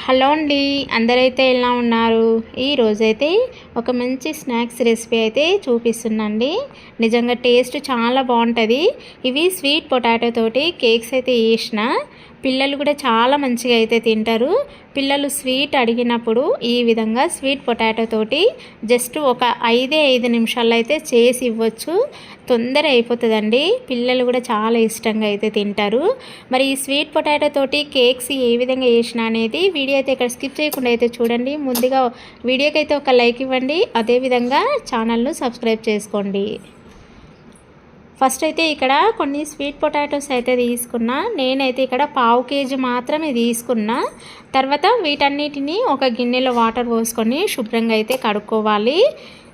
Hello అండి, అందరైతే ఎలా ఉన్నారు? ఈరోజైతే ఒక మంచి స్నాక్స్ రెసిపీ అయితే చూపిస్తున్నాండి. నిజంగా టేస్ట్ చాలా బాగుంటుంది. ఇవి స్వీట్ పొటాటో తోటి కేక్స్ అయితే చేసిన పిల్లలు కూడా చాలా మంచిగా అయితే తింటారు. పిల్లలు స్వీట్ అడిగినప్పుడు ఈ విధంగా స్వీట్ పొటాటో తోటి జస్ట్ ఒక 5 నిమిషాల్లో అయితే చేసి ఇవ్వచ్చు. తొందర అయిపోతుందండి. పిల్లలు కూడా చాలా ఇష్టంగా అయితే తింటారు. మరి ఈ స్వీట్ పొటాటో తోటి కేక్స్ ఏ విధంగా చేసిన అనేది వీడియో అయితే ఇక్కడ స్కిప్ చేయకుండా అయితే చూడండి. ముందుగా వీడియోకి అయితే ఒక లైక్ ఇవ్వండి. అదేవిధంగా ఛానల్ను సబ్స్క్రైబ్ చేసుకోండి. ఫస్ట్ అయితే ఇక్కడ కొన్ని స్వీట్ పొటాటోస్ అయితే తీసుకున్నా. నేనైతే ఇక్కడ 1/2 kg మాత్రమే తీసుకున్నా. తర్వాత వీటన్నిటిని ఒక గిన్నెలో వాటర్ పోసుకొని శుభ్రంగా అయితే కడుక్కోవాలి.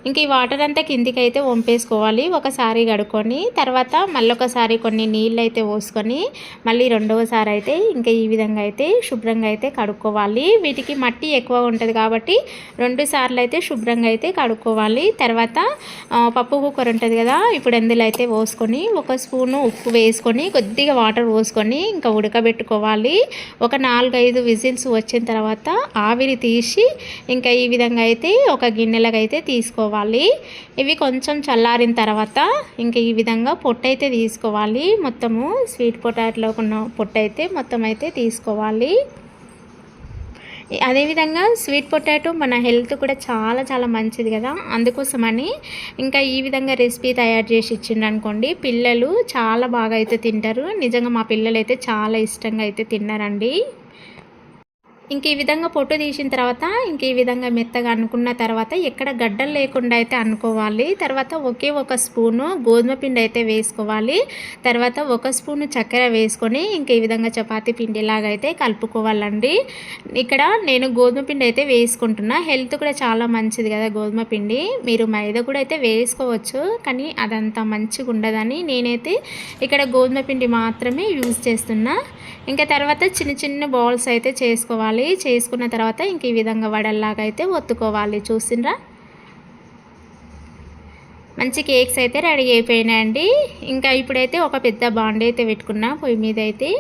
ఇంక ఈ వాటర్ అంతా కిందికి అయితే వంపేసుకోవాలి. ఒకసారి కడుక్కొని తర్వాత మళ్ళొకసారి కొన్ని నీళ్ళు అయితే పోసుకొని మళ్ళీ రెండవసారి అయితే ఇంకా ఈ విధంగా అయితే శుభ్రంగా అయితే కడుక్కోవాలి. వీటికి మట్టి ఎక్కువ ఉంటుంది కాబట్టి 2 సార్లు అయితే శుభ్రంగా అయితే కడుక్కోవాలి. తర్వాత పప్పు కుక్కర్ ఉంటుంది కదా, ఇప్పుడు అందులో అయితే పోసుకొని 1 స్పూను ఉప్పు వేసుకొని కొద్దిగా వాటర్ పోసుకొని ఇంకా ఉడకబెట్టుకోవాలి. ఒక 4-5 విజిల్స్ వచ్చిన తర్వాత ఆవిరి తీసి ఇంకా ఈ విధంగా అయితే ఒక గిన్నెలకు అయితే తీసుకోవాలి. ఇవి కొంచెం చల్లారిన తర్వాత ఇంకా ఈ విధంగా పొట్టు అయితే తీసుకోవాలి. మొత్తము స్వీట్ పొటాటోలో ఉన్న పొట్టు అయితే మొత్తం అయితే తీసుకోవాలి. అదేవిధంగా స్వీట్ పొటాటో మన హెల్త్ కూడా చాలా చాలా మంచిది కదా, అందుకోసమని ఇంకా ఈ విధంగా రెసిపీ తయారు చేసి ఇచ్చిండు అనుకోండి, పిల్లలు చాలా బాగా అయితే తింటారు. నిజంగా మా పిల్లలు అయితే చాలా ఇష్టంగా అయితే తిన్నారండి. ఇంక ఈ విధంగా పొట్టు తీసిన తర్వాత ఇంక ఈ విధంగా మెత్తగా అనుకున్న తర్వాత ఎక్కడ గడ్డలు లేకుండా అయితే అనుకోవాలి. తర్వాత ఒకే 1 స్పూను గోధుమ పిండి అయితే వేసుకోవాలి. తర్వాత 1 స్పూను చక్కెర వేసుకొని ఇంక ఈ విధంగా చపాతీ పిండిలాగా అయితే కలుపుకోవాలండి. ఇక్కడ నేను గోధుమ పిండి అయితే వేసుకుంటున్నా. హెల్త్ కూడా చాలా మంచిది కదా గోధుమ పిండి. మీరు మైదా కూడా అయితే వేసుకోవచ్చు, కానీ అదంతా మంచిగా ఉండదని నేనైతే ఇక్కడ గోధుమ పిండి మాత్రమే యూజ్ చేస్తున్నా. ఇంకా తర్వాత చిన్న చిన్న బౌల్స్ అయితే చేసుకోవాలి. చేసుకున్న తర్వాత ఇంక ఈ విధంగా వడల్లాగా అయితే ఒత్తుకోవాలి. చూసిండ్రా, మంచి కేక్స్ అయితే రెడీ అయిపోయినాయండి. ఇంకా ఇప్పుడైతే ఒక పెద్ద బాండి అయితే పెట్టుకున్నా. పొయ్యి మీద అయితే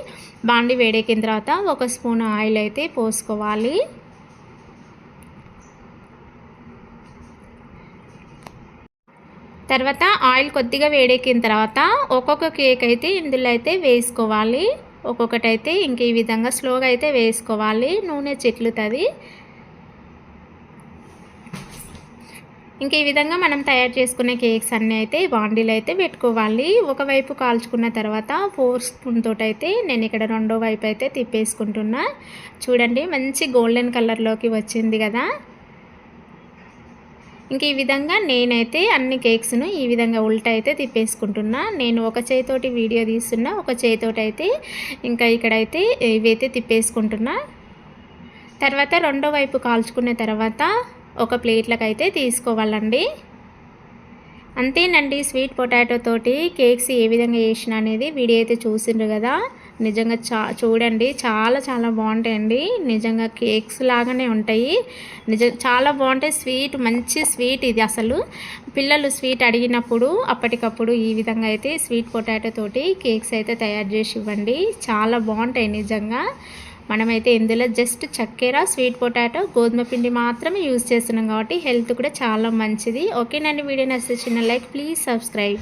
బాండి వేడెక్కిన తర్వాత 1 స్పూన్ ఆయిల్ అయితే పోసుకోవాలి. తర్వాత ఆయిల్ కొద్దిగా వేడెక్కిన తర్వాత ఒక్కొక్క కేక్ అయితే ఇందులో అయితే వేసుకోవాలి. ఒక్కొక్కటి అయితే ఇంక ఈ విధంగా స్లోగా అయితే వేసుకోవాలి. నూనె చిట్లుతుంది. ఇంక ఈ విధంగా మనం తయారు చేసుకునే కేక్స్ అన్నీ అయితే బాండీలో అయితే పెట్టుకోవాలి. ఒకవైపు కాల్చుకున్న తర్వాత 4 స్పూన్ తోటి అయితే నేను ఇక్కడ రెండో వైపు అయితే తిప్పేసుకుంటున్నా. చూడండి, మంచి గోల్డెన్ కలర్లోకి వచ్చింది కదా. ఇంక ఈ విధంగా నేనైతే అన్ని కేక్స్ను ఈ విధంగా ఉల్టా అయితే తిప్పేసుకుంటున్నా. నేను ఒక చేతితోటి వీడియో తీస్తున్నా, ఒక చేతితోటి అయితే ఇంకా ఇక్కడైతే ఇవైతే తిప్పేసుకుంటున్నా. తర్వాత రెండో వైపు కాల్చుకున్న తర్వాత ఒక ప్లేట్లకు అయితే తీసుకోవాలండి. అంతేనండి, స్వీట్ పొటాటో తోటి కేక్స్ ఏ విధంగా చేసిన అనేది వీడియో అయితే చూసిండ్రు కదా. నిజంగా చూడండి, చాలా చాలా బాగుంటాయండి. నిజంగా కేక్స్ లాగానే ఉంటాయి. చాలా బాగుంటాయి. స్వీట్, మంచి స్వీట్ ఇది. అసలు పిల్లలు స్వీట్ అడిగినప్పుడు అప్పటికప్పుడు ఈ విధంగా అయితే స్వీట్ పొటాటో తోటి కేక్స్ అయితే తయారు చేసి ఇవ్వండి. చాలా బాగుంటాయి నిజంగా. మనమైతే ఇందులో జస్ట్ చక్కెర, స్వీట్ పొటాటో, గోధుమ పిండి మాత్రమే యూజ్ చేస్తున్నాం కాబట్టి హెల్త్ కూడా చాలా మంచిది. ఓకేనండి, వీడియో నచ్చితే చిన్న లైక్, ప్లీజ్ సబ్స్క్రైబ్.